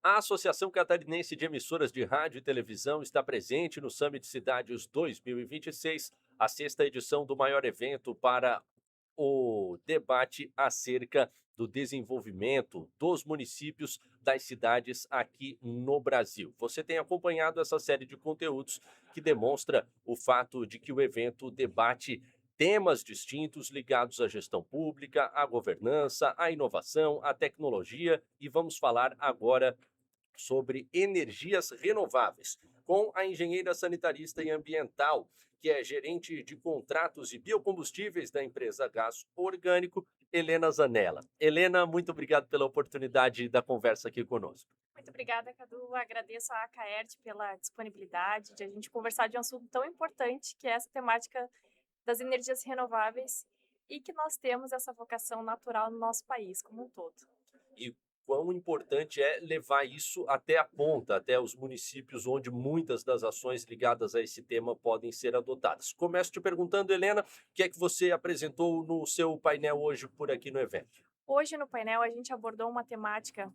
A Associação Catarinense de Emissoras de Rádio e Televisão está presente no Summit Cidades 2026, a sexta edição do maior evento para o debate acerca do desenvolvimento dos municípios das cidades aqui no Brasil. Você tem acompanhado essa série de conteúdos que demonstra o fato de que o evento debate temas distintos ligados à gestão pública, à governança, à inovação, à tecnologia e vamos falar agora sobre energias renováveis, com a engenheira sanitarista e ambiental, que é gerente de contratos e biocombustíveis da empresa Gás Orgânico, Helena Zanella. Helena, muito obrigado pela oportunidade da conversa aqui conosco. Muito obrigada, Cadu. Agradeço à Caert pela disponibilidade de a gente conversar de um assunto tão importante que é essa temática das energias renováveis e que nós temos essa vocação natural no nosso país como um todo. E quão importante é levar isso até a ponta, até os municípios onde muitas das ações ligadas a esse tema podem ser adotadas. Começo te perguntando, Helena, o que é que você apresentou no seu painel hoje por aqui no evento? Hoje no painel a gente abordou uma temática,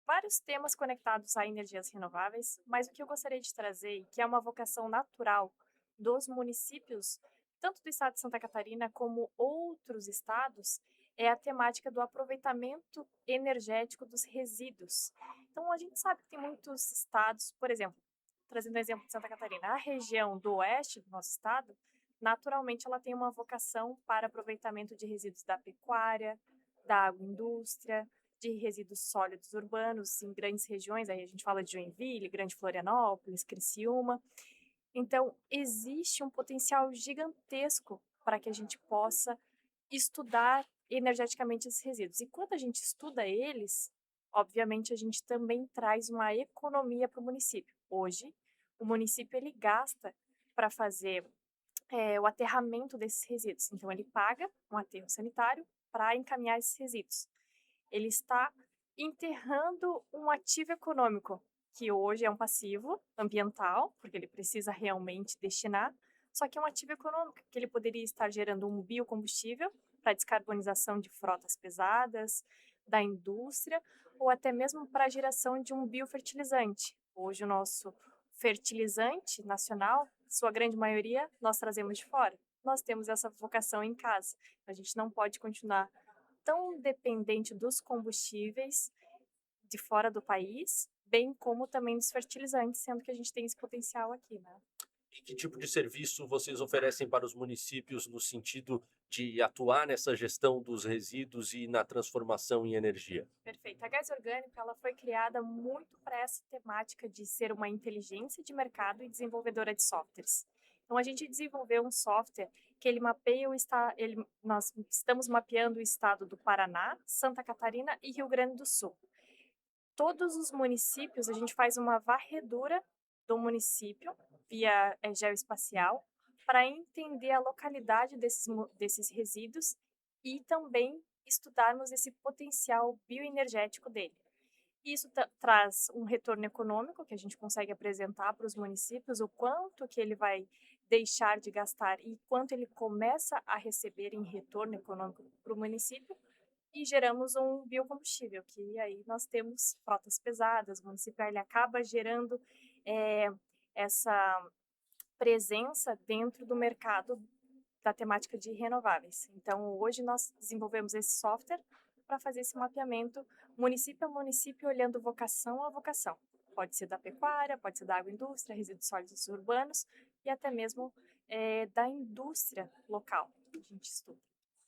vários temas conectados a energias renováveis, mas o que eu gostaria de trazer, que é uma vocação natural dos municípios, tanto do estado de Santa Catarina como outros estados, é a temática do aproveitamento energético dos resíduos. Então, a gente sabe que tem muitos estados, por exemplo, trazendo o exemplo de Santa Catarina, a região do oeste do nosso estado, naturalmente ela tem uma vocação para aproveitamento de resíduos da pecuária, da agroindústria, de resíduos sólidos urbanos em grandes regiões, aí a gente fala de Joinville, Grande Florianópolis, Criciúma. Então, existe um potencial gigantesco para que a gente possa estudar energeticamente esses resíduos. E quando a gente estuda eles, obviamente a gente também traz uma economia para o município. Hoje, o município ele gasta para fazer o aterramento desses resíduos. Então, ele paga um aterro sanitário para encaminhar esses resíduos. Ele está enterrando um ativo econômico, que hoje é um passivo ambiental, porque ele precisa realmente destinar, só que é um ativo econômico, que ele poderia estar gerando um biocombustível para descarbonização de frotas pesadas, da indústria, ou até mesmo para a geração de um biofertilizante. Hoje o nosso fertilizante nacional, sua grande maioria, nós trazemos de fora. Nós temos essa vocação em casa. A gente não pode continuar tão dependente dos combustíveis de fora do país, bem como também dos fertilizantes, sendo que a gente tem esse potencial aqui, né? E que tipo de serviço vocês oferecem para os municípios no sentido de atuar nessa gestão dos resíduos e na transformação em energia? Perfeito. A Gás Orgânica ela foi criada muito para essa temática de ser uma inteligência de mercado e desenvolvedora de softwares. Então a gente desenvolveu um software que ele mapeia o estado, nós estamos mapeando o estado do Paraná, Santa Catarina e Rio Grande do Sul. Todos os municípios, a gente faz uma varredura do município via geoespacial para entender a localidade desses resíduos e também estudarmos esse potencial bioenergético dele. Isso traz um retorno econômico que a gente consegue apresentar para os municípios, o quanto que ele vai deixar de gastar e quanto ele começa a receber em retorno econômico para o município, e geramos um biocombustível, que aí nós temos frotas pesadas, o município ele acaba gerando eh, essa presença dentro do mercado da temática de renováveis. Então, hoje nós desenvolvemos esse software para fazer esse mapeamento município a município, olhando vocação a vocação. Pode ser da pecuária, pode ser da agroindústria, resíduos sólidos urbanos e até mesmo da indústria local que a gente estuda.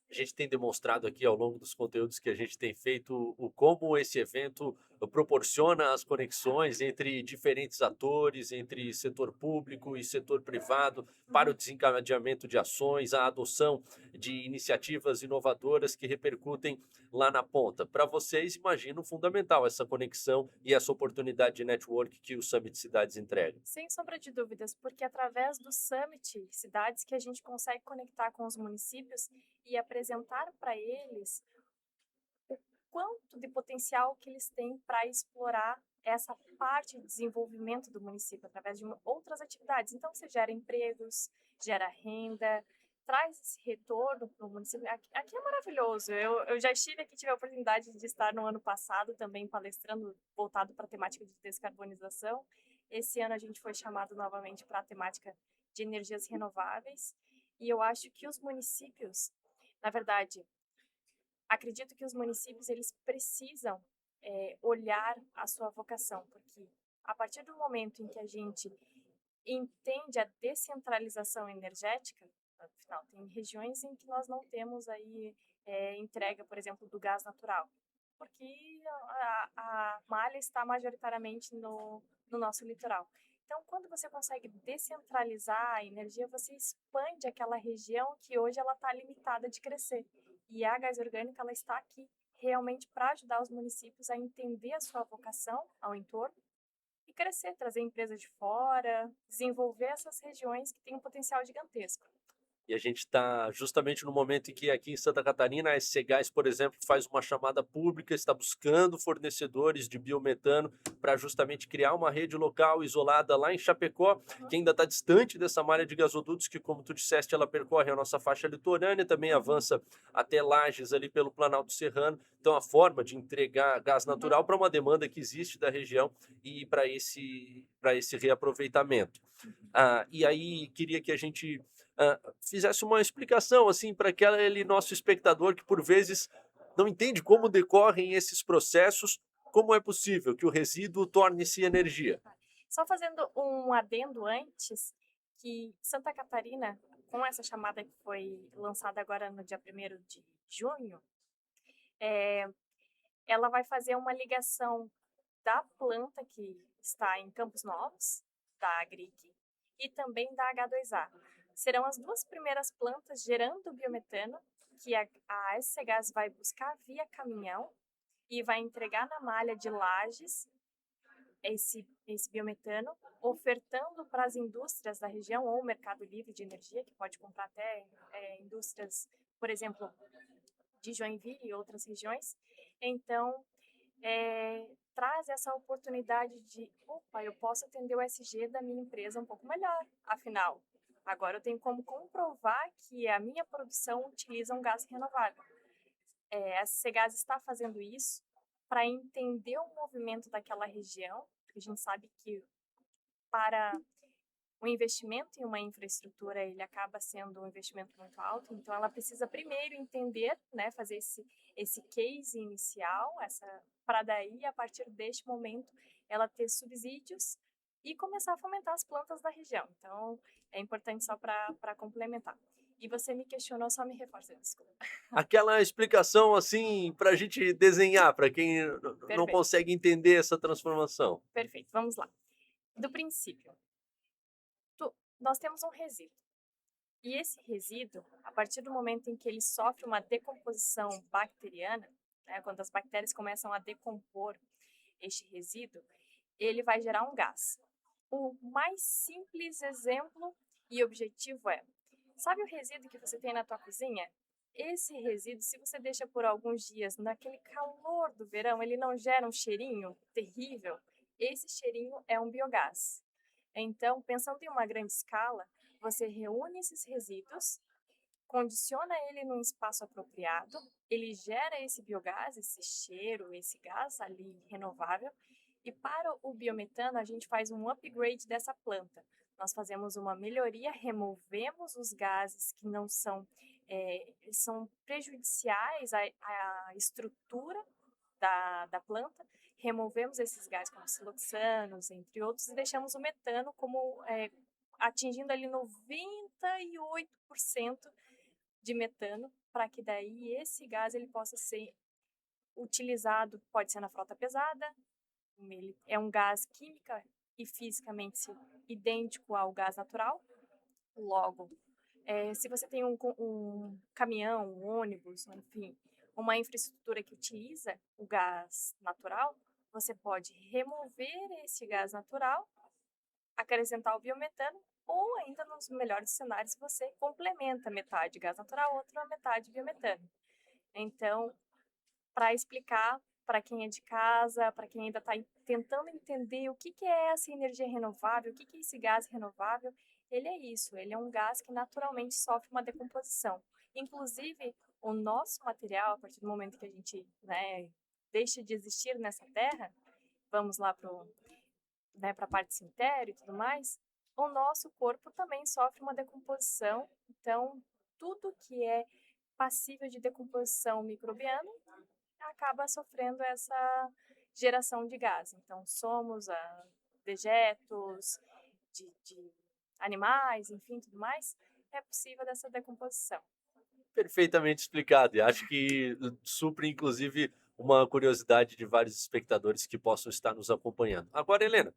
A gente tem demonstrado aqui ao longo dos conteúdos que a gente tem feito o como esse evento proporciona as conexões entre diferentes atores, entre setor público e setor privado, para o Uhum. desencadeamento de ações, a adoção de iniciativas inovadoras que repercutem lá na ponta. Para vocês, imagino fundamental essa conexão e essa oportunidade de network que o Summit Cidades entrega. Sem sombra de dúvidas, porque através do Summit Cidades que a gente consegue conectar com os municípios e apresentar para eles quanto de potencial que eles têm para explorar essa parte de desenvolvimento do município através de outras atividades. Então, você gera empregos, gera renda, traz esse retorno para o município. Aqui é maravilhoso. Eu já estive aqui, tive a oportunidade de estar no ano passado também palestrando voltado para a temática de descarbonização. Esse ano a gente foi chamado novamente para a temática de energias renováveis. E eu acho que os municípios, na verdade, acredito que os municípios eles precisam olhar a sua vocação, porque a partir do momento em que a gente entende a descentralização energética, afinal, tem regiões em que nós não temos aí entrega, por exemplo, do gás natural, porque a malha está majoritariamente no nosso litoral. Então, quando você consegue descentralizar a energia, você expande aquela região que hoje ela está limitada de crescer. E a Gás Orgânica ela está aqui realmente para ajudar os municípios a entender a sua vocação ao entorno e crescer, trazer empresas de fora, desenvolver essas regiões que têm um potencial gigantesco. E a gente está justamente no momento em que aqui em Santa Catarina a SC Gás, por exemplo, faz uma chamada pública, está buscando fornecedores de biometano para justamente criar uma rede local isolada lá em Chapecó, que ainda está distante dessa malha de gasodutos que, como tu disseste, ela percorre a nossa faixa litorânea, também avança até Lages ali pelo Planalto Serrano. Então a forma de entregar gás natural para uma demanda que existe da região e para esse reaproveitamento. E aí queria que a gente fizesse uma explicação assim para aquele nosso espectador que por vezes não entende como decorrem esses processos, como é possível que o resíduo torne-se energia. Só fazendo um adendo antes, que Santa Catarina, com essa chamada que foi lançada agora no dia 1º de junho, ela vai fazer uma ligação da planta que está em Campos Novos, da Agric, e também da H2A. Serão as duas primeiras plantas gerando biometano que a SC Gás vai buscar via caminhão e vai entregar na malha de Lages esse biometano, ofertando para as indústrias da região ou o mercado livre de energia, que pode comprar até indústrias, por exemplo, de Joinville e outras regiões. Então, traz essa oportunidade de, opa, eu posso atender o SG da minha empresa um pouco melhor. Afinal, agora eu tenho como comprovar que a minha produção utiliza um gás renovável. A SC Gás está fazendo isso para entender o movimento daquela região, porque a gente sabe que para o investimento em uma infraestrutura, ele acaba sendo um investimento muito alto, então ela precisa primeiro entender, né, fazer esse case inicial, para daí, a partir deste momento, ela ter subsídios e começar a fomentar as plantas da região. Então, é importante só para complementar. E você me questionou, só me reforça, desculpa. Aquela explicação assim para a gente desenhar, para quem não Perfeito, consegue entender essa transformação. perfeito. Vamos lá. Do princípio, nós temos um resíduo. E esse resíduo, a partir do momento em que ele sofre uma decomposição bacteriana, né, quando as bactérias começam a decompor este resíduo, ele vai gerar um gás. O mais simples exemplo e objetivo sabe o resíduo que você tem na tua cozinha? Esse resíduo, se você deixa por alguns dias naquele calor do verão, ele não gera um cheirinho terrível? Esse cheirinho é um biogás. Então, pensando em uma grande escala, você reúne esses resíduos, condiciona ele num espaço apropriado, ele gera esse biogás, esse cheiro, esse gás ali renovável, e para o biometano a gente faz um upgrade dessa planta. Nós fazemos uma melhoria, removemos os gases que não são, são prejudiciais à estrutura da planta, removemos esses gases como siloxanos, entre outros, e deixamos o metano como atingindo ali 98% de metano, para que daí esse gás ele possa ser utilizado, pode ser na frota pesada, ele é um gás química e fisicamente idêntico ao gás natural. Logo, se você tem um caminhão, um ônibus, enfim, uma infraestrutura que utiliza o gás natural, você pode remover esse gás natural, acrescentar o biometano, ou ainda nos melhores cenários você complementa metade gás natural, outra metade biometano. Então, para explicar para quem é de casa, para quem ainda está tentando entender o que é essa energia renovável, o que é esse gás renovável, Ele é isso, ele é um gás que naturalmente sofre uma decomposição. Inclusive, o nosso material, a partir do momento que a gente, né, deixa de existir nessa Terra, vamos lá para né, a parte cemitério e tudo mais, o nosso corpo também sofre uma decomposição. Então, tudo que é passível de decomposição microbiana acaba sofrendo essa geração de gás. Então, somos dejetos de animais, enfim, tudo mais, é possível dessa decomposição. Perfeitamente explicado, e acho que supre, inclusive, uma curiosidade de vários espectadores que possam estar nos acompanhando. Agora, Helena,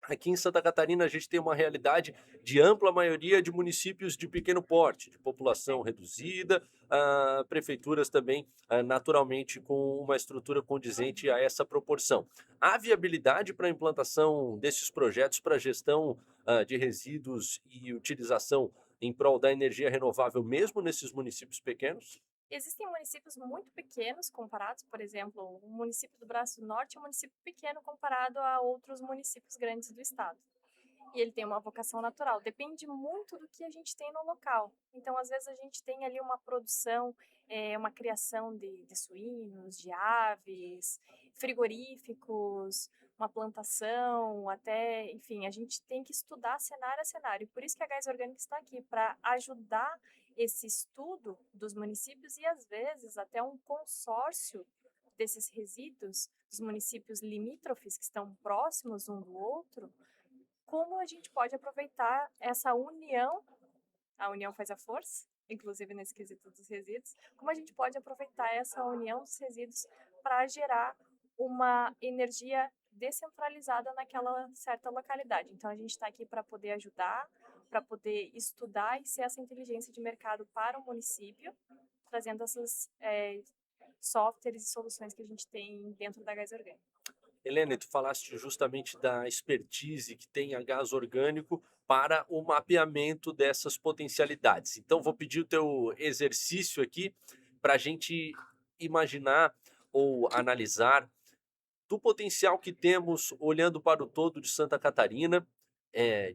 aqui em Santa Catarina, a gente tem uma realidade de ampla maioria de municípios de pequeno porte, de população reduzida, prefeituras também, naturalmente, com uma estrutura condizente a essa proporção. Há viabilidade para a implantação desses projetos para gestão, de resíduos e utilização em prol da energia renovável, mesmo nesses municípios pequenos? Existem municípios muito pequenos comparados, por exemplo, o município do Braço do Norte é um município pequeno comparado a outros municípios grandes do estado. E ele tem uma vocação natural. Depende muito do que a gente tem no local. Então, às vezes, a gente tem ali uma produção, uma criação de suínos, de aves, frigoríficos, uma plantação, até, enfim, a gente tem que estudar cenário a cenário. Por isso que a Gás Orgânica está aqui, para ajudar esse estudo dos municípios e, às vezes, até um consórcio desses resíduos, dos municípios limítrofes que estão próximos um do outro, como a gente pode aproveitar essa união, a união faz a força, inclusive nesse quesito dos resíduos, como a gente pode aproveitar essa união dos resíduos para gerar uma energia descentralizada naquela certa localidade. Então a gente está aqui para poder ajudar, para poder estudar e ser essa inteligência de mercado para o município, trazendo esses softwares e soluções que a gente tem dentro da Gás Orgânica. Helena, tu falaste justamente da expertise que tem a Gás Orgânico para o mapeamento dessas potencialidades. Então, vou pedir o teu exercício aqui para a gente imaginar ou analisar do potencial que temos olhando para o todo de Santa Catarina,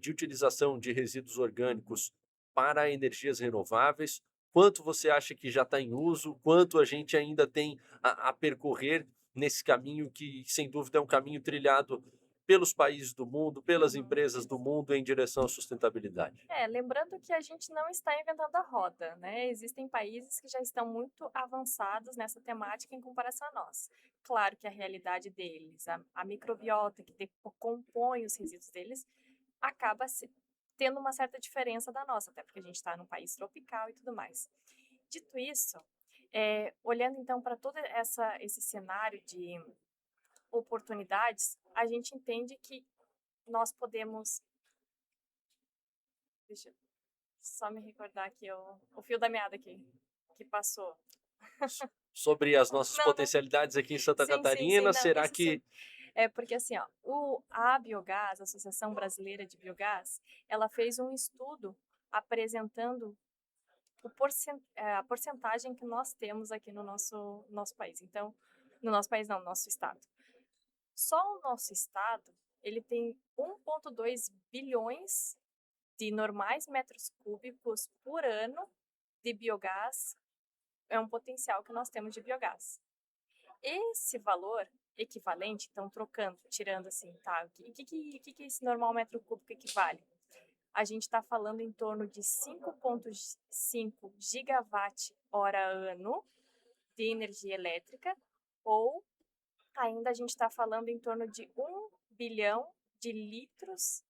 de utilização de resíduos orgânicos para energias renováveis. Quanto você acha que já está em uso? Quanto a gente ainda tem a percorrer nesse caminho que, sem dúvida, é um caminho trilhado pelos países do mundo, pelas Uhum. empresas do mundo em direção à sustentabilidade? Lembrando que a gente não está inventando a roda, né? Existem países que já estão muito avançados nessa temática em comparação a nós. Claro que a realidade deles, a microbiota que compõe os resíduos deles, acaba tendo uma certa diferença da nossa, até porque a gente está num país tropical e tudo mais. Dito isso, olhando então para todo esse cenário de oportunidades, a gente entende que nós podemos. Deixa eu só me recordar aqui o fio da meada aqui, que passou. Sobre as nossas Não, não. potencialidades aqui em Santa Sim, sim, sim, Catarina, não, será isso sim. que É porque assim, ó, a Biogás, a Associação Brasileira de Biogás, ela fez um estudo apresentando a porcentagem que nós temos aqui no nosso país. Então, no nosso país não, no nosso estado. Só o nosso estado, ele tem 1,2 bilhões de normais metros cúbicos por ano de biogás, é um potencial que nós temos de biogás. Esse valor equivalente, então trocando, tirando assim, tá? O que esse normal metro cúbico equivale? A gente está falando em torno de 5,5 gigawatt-hora ano de energia elétrica, ou ainda a gente está falando em torno de 1 bilhão de litros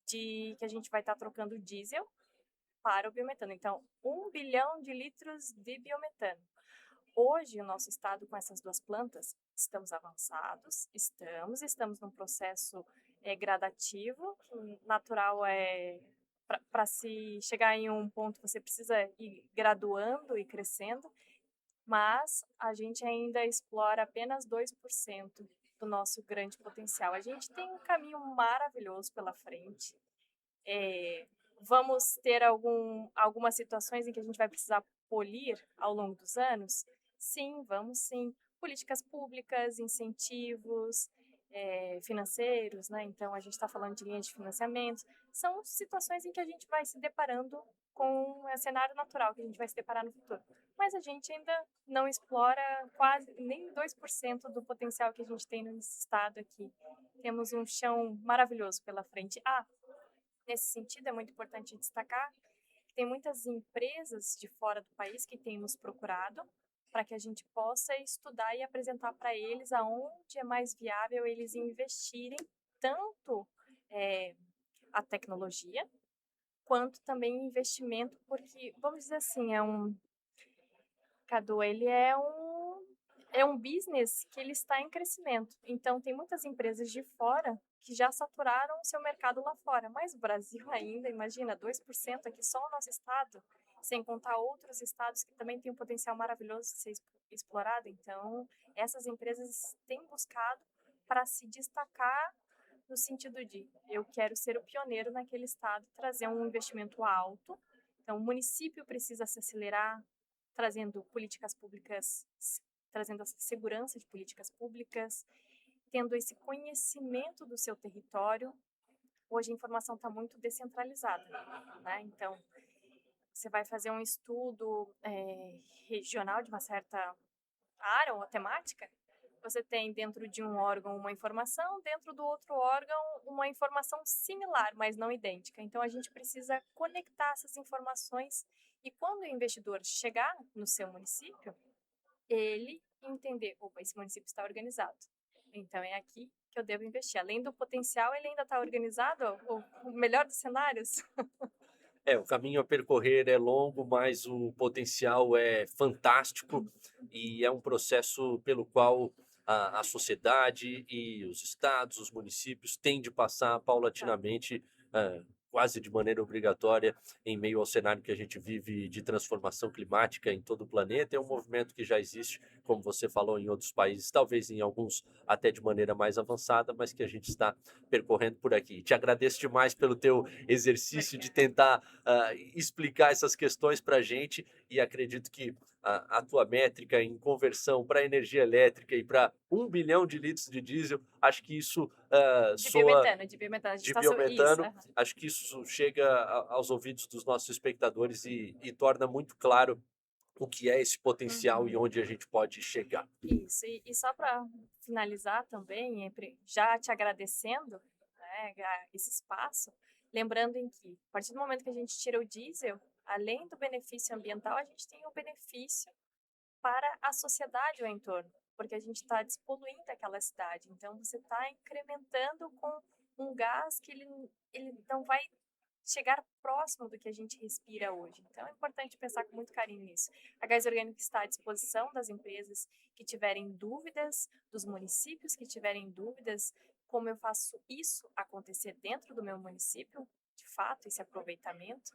que a gente vai estar trocando diesel para o biometano. Então, 1 bilhão de litros de biometano. Hoje, o nosso estado, com essas duas plantas, estamos avançados, estamos num processo gradativo, que natural para se chegar em um ponto, você precisa ir graduando e crescendo, mas a gente ainda explora apenas 2% do nosso grande potencial. A gente tem um caminho maravilhoso pela frente. Vamos ter algumas situações em que a gente vai precisar polir ao longo dos anos? Sim, vamos sim. Políticas públicas, incentivos, financeiros, né? Então, a gente está falando de linhas de financiamento. São situações em que a gente vai se deparando com um cenário natural que a gente vai se deparar no futuro. Mas a gente ainda não explora quase nem 2% do potencial que a gente tem nesse estado aqui. Temos um chão maravilhoso pela frente. Nesse sentido, é muito importante destacar que tem muitas empresas de fora do país que têm nos procurado para que a gente possa estudar e apresentar para eles aonde é mais viável eles investirem tanto a tecnologia quanto também investimento, porque, vamos dizer assim, Cadu, ele é um business que ele está em crescimento. Então, tem muitas empresas de fora que já saturaram o seu mercado lá fora. Mas o Brasil ainda, imagina, 2% aqui só o nosso estado, sem contar outros estados que também têm um potencial maravilhoso de ser explorado. Então, essas empresas têm buscado para se destacar no sentido de eu quero ser o pioneiro naquele estado, trazer um investimento alto. Então, o município precisa se acelerar, trazendo políticas públicas, trazendo essa segurança de políticas públicas, tendo esse conhecimento do seu território. Hoje a informação está muito descentralizada, né? Então, você vai fazer um estudo regional de uma certa área ou temática, você tem dentro de um órgão uma informação, dentro do outro órgão uma informação similar, mas não idêntica. Então, a gente precisa conectar essas informações e quando o investidor chegar no seu município, ele entender, opa, esse município está organizado. Então, é aqui que eu devo investir. Além do potencial, ele ainda está organizado, o melhor dos cenários. O caminho a percorrer é longo, mas o potencial é fantástico e é um processo pelo qual a sociedade e os estados, os municípios têm de passar paulatinamente, quase de maneira obrigatória, em meio ao cenário que a gente vive de transformação climática em todo o planeta. É um movimento que já existe, como você falou, em outros países, talvez em alguns até de maneira mais avançada, mas que a gente está percorrendo por aqui. Te agradeço demais pelo teu exercício de tentar explicar essas questões para a gente e acredito que a tua métrica em conversão para energia elétrica e para 1 bilhão de litros de diesel, acho que isso soa De biometano, a gente de está isso. biometano, acho que isso chega aos ouvidos dos nossos espectadores e torna muito claro o que é esse potencial e onde a gente pode chegar. Isso, e só para finalizar também, já te agradecendo, né, esse espaço, lembrando em que, a partir do momento que a gente tira o diesel, além do benefício ambiental, a gente tem o benefício para a sociedade ao entorno, porque a gente está despoluindo aquela cidade. Então, você está incrementando com um gás que ele não vai chegar próximo do que a gente respira hoje. Então, é importante pensar com muito carinho nisso. A Gás Orgânico está à disposição das empresas que tiverem dúvidas, dos municípios que tiverem dúvidas, como eu faço isso acontecer dentro do meu município, de fato, esse aproveitamento,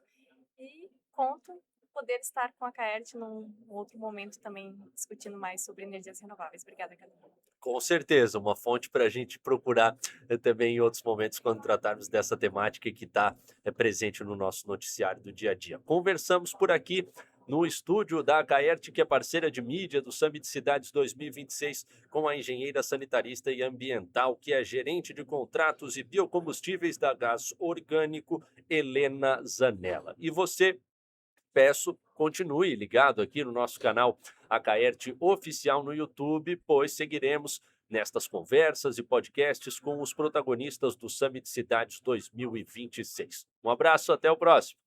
e conto poder estar com a Caert num outro momento também discutindo mais sobre energias renováveis. Obrigada, Carolina. Com certeza, uma fonte para a gente procurar também em outros momentos quando tratarmos dessa temática que está presente no nosso noticiário do dia a dia. Conversamos por aqui no estúdio da Caert, que é parceira de mídia do Summit Cidades 2026, com a engenheira sanitarista e ambiental, que é gerente de contratos e biocombustíveis da Gás Orgânico, Helena Zanella. E você, peço, continue ligado aqui no nosso canal Acaerte Oficial no YouTube, pois seguiremos nestas conversas e podcasts com os protagonistas do Summit Cidades 2026. Um abraço, até o próximo.